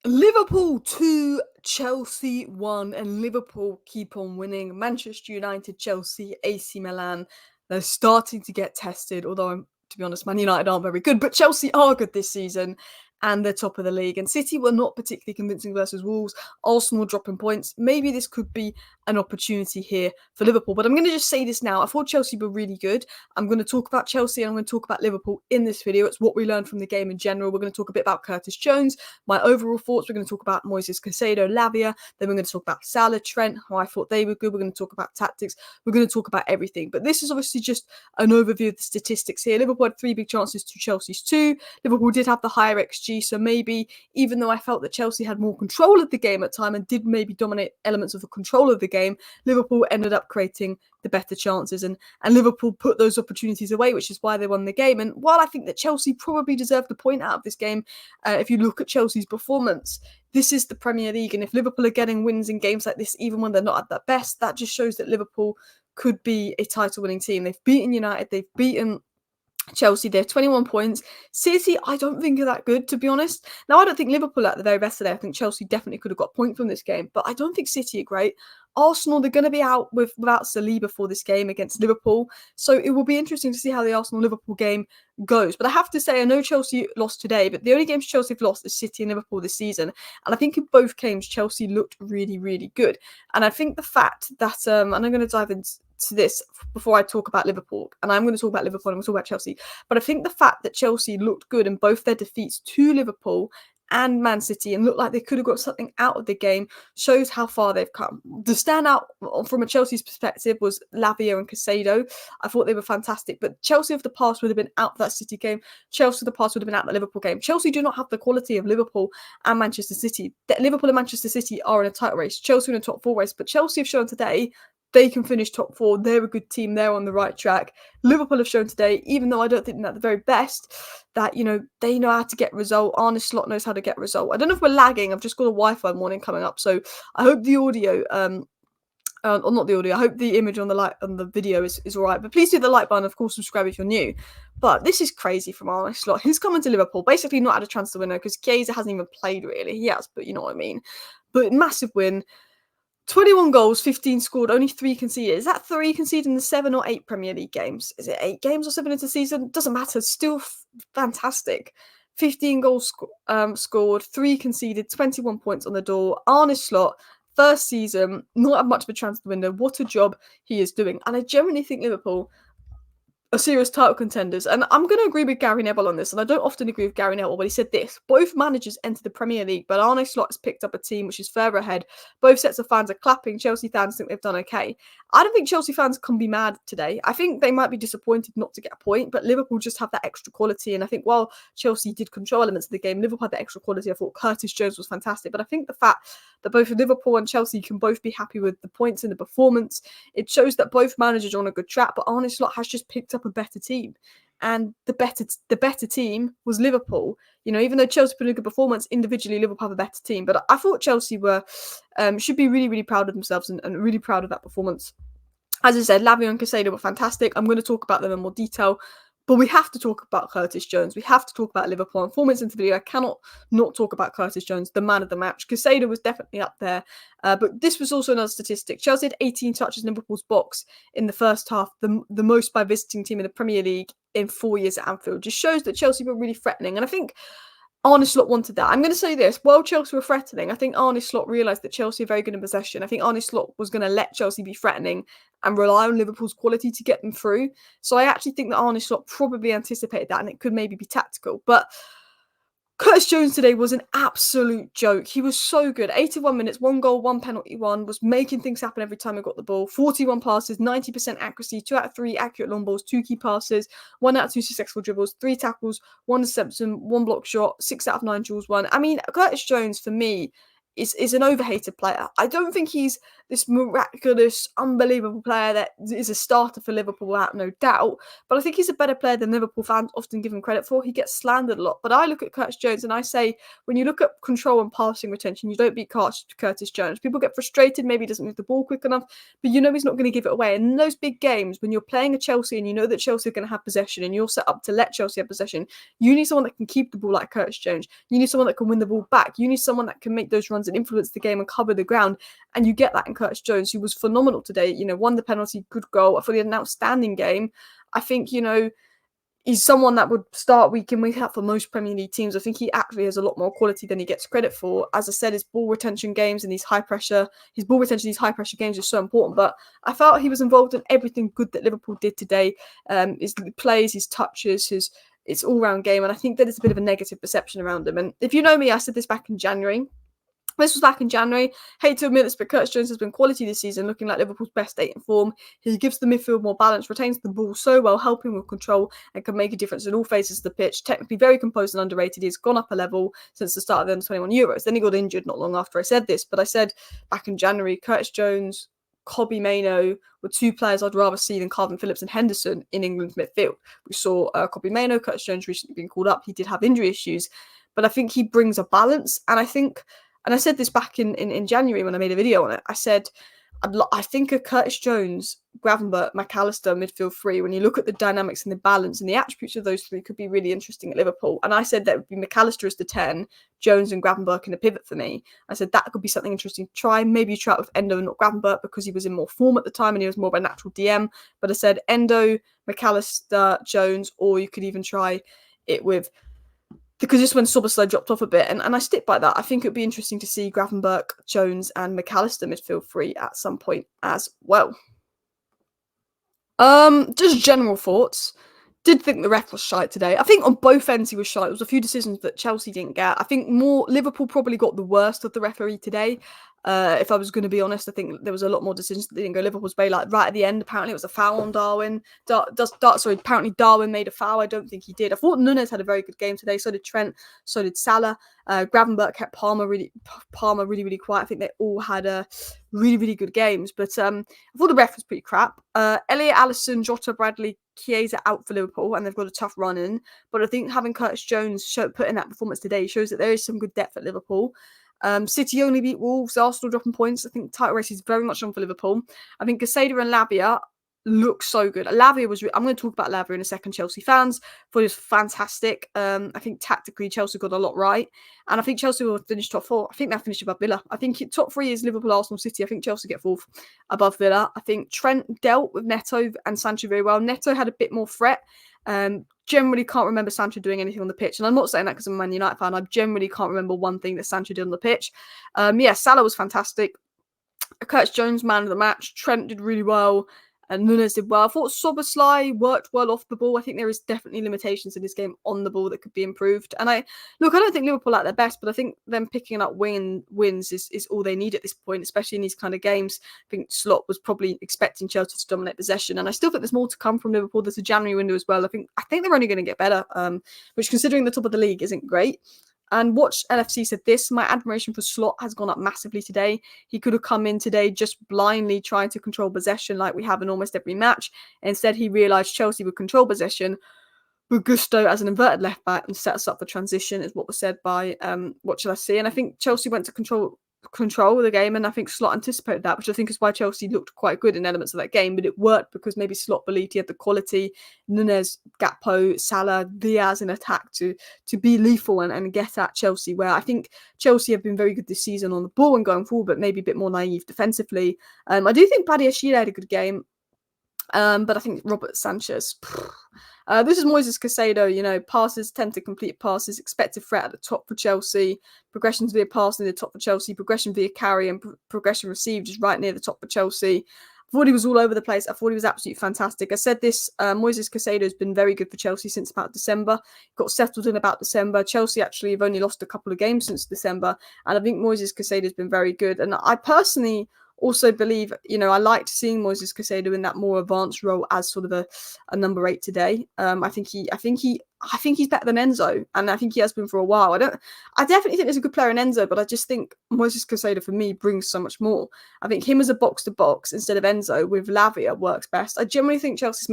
Liverpool 2, Chelsea 1, and Liverpool keep on winning. Manchester United, Chelsea, AC Milan, they're starting to get tested, although, to be honest, Man United aren't very good, but Chelsea are good this season, and they're top of the league. And City were not particularly convincing versus Wolves. Arsenal dropping points. Maybe this could be an opportunity here for Liverpool, but I'm going to just say this now. I thought Chelsea were really good. I'm going to talk about Chelsea and I'm going to talk about Liverpool in this video. It's what we learned from the game in general. We're going to talk a bit about Curtis Jones, my overall thoughts. We're going to talk about Moises Caicedo, Lavia. Then we're going to talk about Salah, Trent, how I thought they were good. We're going to talk about tactics. We're going to talk about everything. But this is obviously just an overview of the statistics here. Liverpool had 3 big chances to Chelsea's 2. Liverpool did have the higher XG, so maybe even though I felt that Chelsea had more control of the game at time and did maybe dominate elements of the control of the game, Liverpool ended up creating the better chances, and Liverpool put those opportunities away, which is why they won the game. And while I think that Chelsea probably deserved the point out of this game, if you look at Chelsea's performance, this is the Premier League, and if Liverpool are getting wins in games like this, even when they're not at their best, that just shows that Liverpool could be a title-winning team. They've beaten United, they've beaten Chelsea, they have 21 points. City, I don't think are that good, to be honest. Now, I don't think Liverpool are at the very best today. I think Chelsea definitely could have got a point from this game, but I don't think City are great. Arsenal, they're going to be out without Saliba for this game against Liverpool, so it will be interesting to see how the Arsenal-Liverpool game goes. But I have to say, I know Chelsea lost today, but the only games Chelsea have lost is City and Liverpool this season, and I think in both games, Chelsea looked really, really good. And I think the fact that, and I'm going to dive into this before I talk about Liverpool, and I'm going to talk about Liverpool and I'm going to talk about Chelsea, but I think the fact that Chelsea looked good in both their defeats to Liverpool and Man City and looked like they could have got something out of the game shows how far they've come. The standout from a Chelsea's perspective was Lavia and Caicedo. I thought they were fantastic, but Chelsea of the past would have been out that City game. Chelsea of the past would have been out that Liverpool game. Chelsea do not have the quality of Liverpool and Manchester City. Liverpool and Manchester City are in a title race. Chelsea in a top 4 race, but Chelsea have shown today they can finish top 4. They're a good team. They're on the right track. Liverpool have shown today, even though I don't think they're at the very best, that, they know how to get result. Arne Slot knows how to get result. I don't know if we're lagging. I've just got a Wi-Fi warning coming up. So I hope the audio, or not the audio, I hope the image on the video is all right. But please do the like button. Of course, subscribe if you're new. But this is crazy from Arne Slot. He's coming to Liverpool, basically not had a chance to win because Chiesa hasn't even played really. He has, but you know what I mean. But massive win. 21 goals, 15 scored, only 3 conceded. Is that 3 conceded in the 7 or 8 Premier League games? Is it 8 games or 7 into the season? Doesn't matter. Still fantastic. 15 goals scored, 3 conceded, 21 points on the door. Arne Slot, first season, not had much of a transfer window. What a job he is doing. And I genuinely think Liverpool are serious title contenders. And I'm going to agree with Gary Neville on this, and I don't often agree with Gary Neville, but he said this: both managers entered the Premier League, but Arne Slot has picked up a team which is further ahead. Both sets of fans are clapping. Chelsea fans think they've done okay. I don't think Chelsea fans can be mad today. I think they might be disappointed not to get a point, but Liverpool just have that extra quality. And I think while Chelsea did control elements of the game, Liverpool had that extra quality. I thought Curtis Jones was fantastic, but I think the fact that both Liverpool and Chelsea can both be happy with the points and the performance, it shows that both managers are on a good track, but Arne Slot has just picked up a better team. And the better team was Liverpool. Even though Chelsea put in a good performance individually, Liverpool have a better team. But I thought Chelsea should be really, really proud of themselves and really proud of that performance. As I said, Lavia and Caicedo were fantastic. I'm going to talk about them in more detail. But we have to talk about Curtis Jones. We have to talk about Liverpool. And 4 minutes into the video, I cannot not talk about Curtis Jones, the man of the match. Caicedo was definitely up there. But this was also another statistic. Chelsea had 18 touches in Liverpool's box in the first half, the most by visiting team in the Premier League in 4 years at Anfield. Just shows that Chelsea were really threatening. And I think Arne Slot wanted that. I'm going to say this. While Chelsea were threatening, I think Arne Slot realised that Chelsea are very good in possession. I think Arne Slot was going to let Chelsea be threatening and rely on Liverpool's quality to get them through. So I actually think that Arne Slot probably anticipated that, and it could maybe be tactical. But Curtis Jones today was an absolute joke. He was so good. 81 minutes, 1 goal, 1 penalty, was making things happen every time he got the ball. 41 passes, 90% accuracy, 2 out of 3 accurate long balls, 2 key passes, 1 out of 2 successful dribbles, 3 tackles, 1 interception, 1 block shot, 6 out of 9 duels won. I mean, Curtis Jones, for me, is an overhated player. I don't think he's this miraculous, unbelievable player that is a starter for Liverpool without no doubt, but I think he's a better player than Liverpool fans often give him credit for. He gets slandered a lot, but I look at Curtis Jones and I say, when you look at control and passing retention, you don't beat Curtis Jones. People get frustrated, maybe he doesn't move the ball quick enough, but you know he's not going to give it away. And in those big games, when you're playing a Chelsea and you know that Chelsea are going to have possession and you're set up to let Chelsea have possession, you need someone that can keep the ball like Curtis Jones. You need someone that can win the ball back. You need someone that can make those runs and influence the game and cover the ground. And you get that in Curtis Jones, who was phenomenal today. Won the penalty, good goal. I thought he had an outstanding game. I think, he's someone that would start week in, week out for most Premier League teams. I think he actually has a lot more quality than he gets credit for. As I said, his ball retention games and his ball retention, these high pressure games is so important. But I felt he was involved in everything good that Liverpool did today. His plays, his touches, his all-round game. And I think that it's a bit of a negative perception around him. And if you know me, I said this back in January. This was back in January. Hate to admit this, but Curtis Jones has been quality this season, looking like Liverpool's best state in form. He gives the midfield more balance, retains the ball so well, helping with control, and can make a difference in all phases of the pitch. Technically very composed and underrated. He's gone up a level since the start of the Under-21 Euros. Then he got injured not long after I said this, but I said back in January, Curtis Jones, Kobbie Mainoo were two players I'd rather see than Calvin Phillips and Henderson in England's midfield. We saw Kobbie Mainoo, Curtis Jones recently being called up. He did have injury issues, but I think he brings a balance, and I think... And I said this back in January when I made a video on it. I said, I think a Curtis Jones, Gravenberch, McAllister midfield three, when you look at the dynamics and the balance and the attributes of those three, could be really interesting at Liverpool. And I said that would be McAllister as the 10, Jones and Gravenberch in the pivot for me. I said that could be something interesting to try. Maybe you try it with Enzo and not Gravenberch because he was in more form at the time and he was more of a natural DM. But I said Enzo, McAllister, Jones, or you could even try it with... Because this when Szoboszlai dropped off a bit, and I stick by that. I think it would be interesting to see Gravenberch, Jones, and McAllister midfield three at some point as well. Just general thoughts. Did think the ref was shite today. I think on both ends he was shite. There was a few decisions that Chelsea didn't get. I think Liverpool probably got the worst of the referee today. If I was going to be honest, I think there was a lot more decisions that didn't go Liverpool's way. Like right at the end, apparently it was a foul on Darwin. Apparently Darwin made a foul. I don't think he did. I thought Nunez had a very good game today. So did Trent. So did Salah. Gravenberch kept Palmer really, really quiet. I think they all had really, really good games. But I thought the ref was pretty crap. Elliot, Alisson, Jota, Bradley, Chiesa out for Liverpool, and they've got a tough run in. But I think having Curtis Jones put in that performance today shows that there is some good depth at Liverpool. City only beat Wolves, Arsenal dropping points. I think the title race is very much on for Liverpool. I think Caicedo and Lavia look so good. Lavia was... I'm going to talk about Lavia in a second, Chelsea fans. Thought it was fantastic. I think tactically Chelsea got a lot right. And I think Chelsea will finish top four. I think they'll finish above Villa. I think top three is Liverpool, Arsenal, City. I think Chelsea get fourth above Villa. I think Trent dealt with Neto and Sancho very well. Neto had a bit more threat. Generally can't remember Sancho doing anything on the pitch. And I'm not saying that because I'm a Man United fan. I generally can't remember one thing that Sancho did on the pitch. Salah was fantastic. Curtis Jones, man of the match. Trent did really well. And Nunez did well. I thought Szoboszlai worked well off the ball. I think there is definitely limitations in this game on the ball that could be improved. And I don't think Liverpool are at their best, but I think them picking up wins is all they need at this point, especially in these kind of games. I think Slot was probably expecting Chelsea to dominate possession. And I still think there's more to come from Liverpool. There's a January window as well. I think they're only going to get better, which considering the top of the league isn't great. And Watch LFC said this, my admiration for Slot has gone up massively today. He could have come in today just blindly trying to control possession like we have in almost every match. Instead, he realised Chelsea would control possession with Gusto as an inverted left back and set us up for transition, is what was said by Watch LFC. And I think Chelsea went to control of the game, and I think Slot anticipated that, which I think is why Chelsea looked quite good in elements of that game. But it worked because maybe Slot believed he had the quality, Nunez, Gakpo, Salah, Diaz in attack to be lethal and get at Chelsea, where I think Chelsea have been very good this season on the ball and going forward, but maybe a bit more naive defensively. I do think Ecila had a good game, but I think Robert Sanchez... this is Moises Caicedo, passes tend to complete passes, expected threat at the top for Chelsea, progressions via passing at the top for Chelsea, progression via carry and progression received is right near the top for Chelsea. I thought he was all over the place. I thought he was absolutely fantastic. I said this, Moises Caicedo has been very good for Chelsea since about December. Got settled in about December. Chelsea actually have only lost a couple of games since December. And I think Moises Caicedo has been very good. And I personally Also believe, I liked seeing Moises Caicedo in that more advanced role as sort of a number 8 today. I think he's better than Enzo, and I think he has been for a while. I definitely think there's a good player in Enzo, but I just think Moises Caicedo for me brings so much more. I think him as a box to box instead of Enzo with Lavia works best. I generally think Chelsea's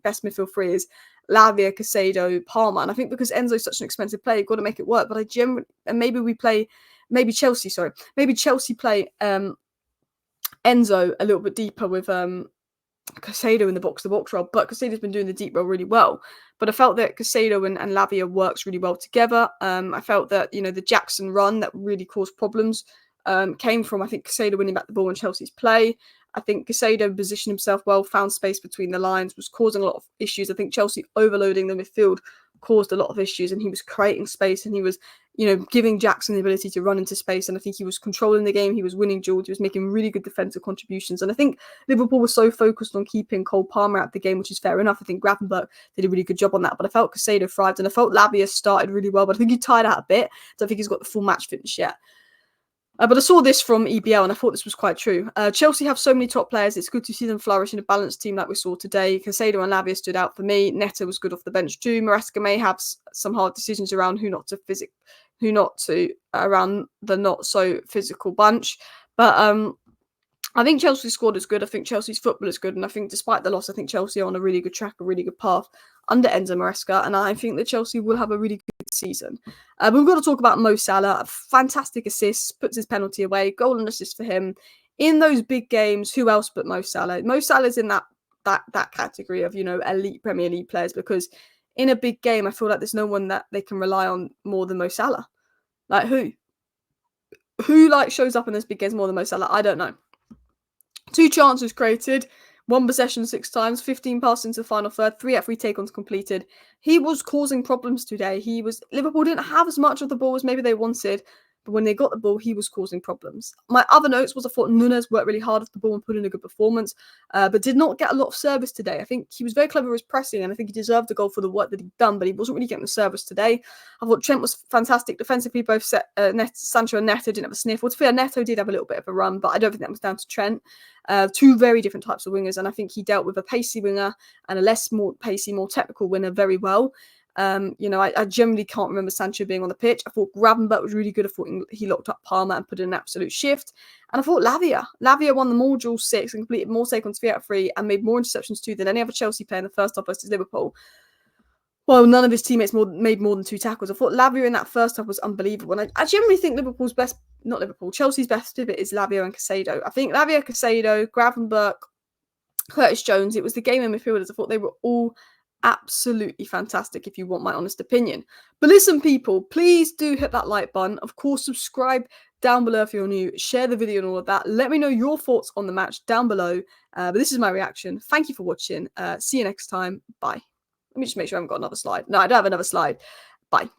best midfield three is Lavia, Caicedo, Palmer, and I think because Enzo's such an expensive player, you've got to make it work. But maybe Chelsea play Enzo a little bit deeper with Caicedo in the box-to-box role, but Caicedo's been doing the deep role really well. But I felt that Caicedo and Lavia works really well together. I felt that, the Jackson run that really caused problems came from, I think, Caicedo winning back the ball in Chelsea's play. I think Caicedo positioned himself well, found space between the lines, was causing a lot of issues. I think Chelsea overloading the midfield caused a lot of issues, and he was creating space, and he was giving Jackson the ability to run into space, and I think he was controlling the game, he was winning duels, he was making really good defensive contributions, and I think Liverpool was so focused on keeping Cole Palmer out of the game, which is fair enough. I think Gravenberch did a really good job on that, but I felt Caicedo thrived, and I felt Lavia started really well, but I think he tired out a bit. I don't think he's got the full match fitness yet. But I saw this from EBL and I thought this was quite true. Chelsea have so many top players. It's good to see them flourish in a balanced team like we saw today. Caicedo and Lavia stood out for me. Neto was good off the bench too. Maresca may have some hard decisions around who not to around the not so physical bunch. But I think Chelsea's squad is good. I think Chelsea's football is good. And I think despite the loss, I think Chelsea are on a really good track, a really good path under Enzo Maresca. And I think that Chelsea will have a really good season. But we've got to talk about Mo Salah. Fantastic assists, puts his penalty away, goal and assist for him. In those big games, who else but Mo Salah? Mo Salah's in that category of, elite Premier League players, because in a big game, I feel like there's no one that they can rely on more than Mo Salah. Like who? Who shows up in those big games more than Mo Salah? I don't know. 2 chances created, 1 possession 6 times, 15 passes into the final third, 3 out of 3 take-ons completed. He was causing problems today. Liverpool didn't have as much of the ball as maybe they wanted, but when they got the ball, he was causing problems. My other notes was I thought Nunez worked really hard off the ball and put in a good performance, but did not get a lot of service today. I think he was very clever with his pressing, and I think he deserved a goal for the work that he'd done, but he wasn't really getting the service today. I thought Trent was fantastic defensively. Both Sancho and Neto didn't have a sniff. Well, to be fair, Neto did have a little bit of a run, but I don't think that was down to Trent. 2 very different types of wingers, and I think he dealt with a pacey winger and a more pacey, more technical winger very well. I generally can't remember Sancho being on the pitch. I thought Gravenberch was really good. I thought he locked up Palmer and put in an absolute shift. And I thought Lavia won the more duels 6 and completed more take-ons 3 out of 3 and made more interceptions too than any other Chelsea player in the first half versus Liverpool. Well, none of his teammates made more than 2 tackles. I thought Lavia in that first half was unbelievable. And I generally think Chelsea's best pivot is Lavia and Caicedo. I think Lavia, Caicedo, Gravenberch, Curtis Jones, it was the game in midfielders. I thought they were all absolutely fantastic, if you want my honest opinion. But listen, people, please do hit that like button. Of course, subscribe down below if you're new. Share the video and all of that. Let me know your thoughts on the match down below. But this is my reaction. Thank you for watching. See you next time. Bye. Let me just make sure I haven't got another slide. No, I don't have another slide. Bye.